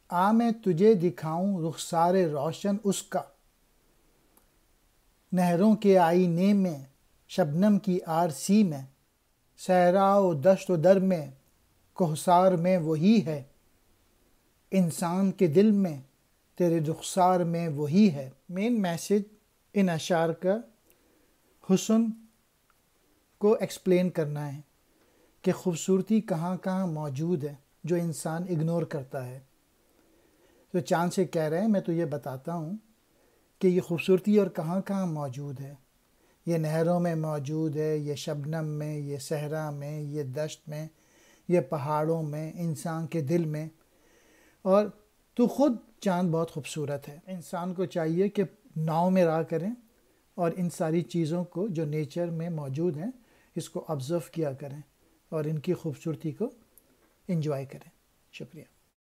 आ मैं तुझे दिखाऊं रुखसारे रोशन उसका, नहरों के आईने में शबनम की आरसी में, सहरा व दश्त व दर में कोहसार में वही है, इंसान के दिल में तेरे रुखसार में वही है। मेन मैसेज इन अशार का हुस्न को एक्सप्लेन करना है कि खूबसूरती कहाँ कहाँ मौजूद है जो इंसान इग्नोर करता है। तो चांद से कह रहे हैं मैं तो ये बताता हूँ कि ये खूबसूरती और कहाँ कहाँ मौजूद है। ये नहरों में मौजूद है, ये शबनम में, ये सहरा में, ये दश्त में, ये पहाड़ों में, इंसान के दिल में। और तो ख़ुद चांद बहुत खूबसूरत है। इंसान को चाहिए कि नाव में रहा करें और इन सारी चीज़ों को जो नेचर में मौजूद हैं इसको ऑब्ज़र्व किया करें और इनकी खूबसूरती को एंजॉय करें। शुक्रिया।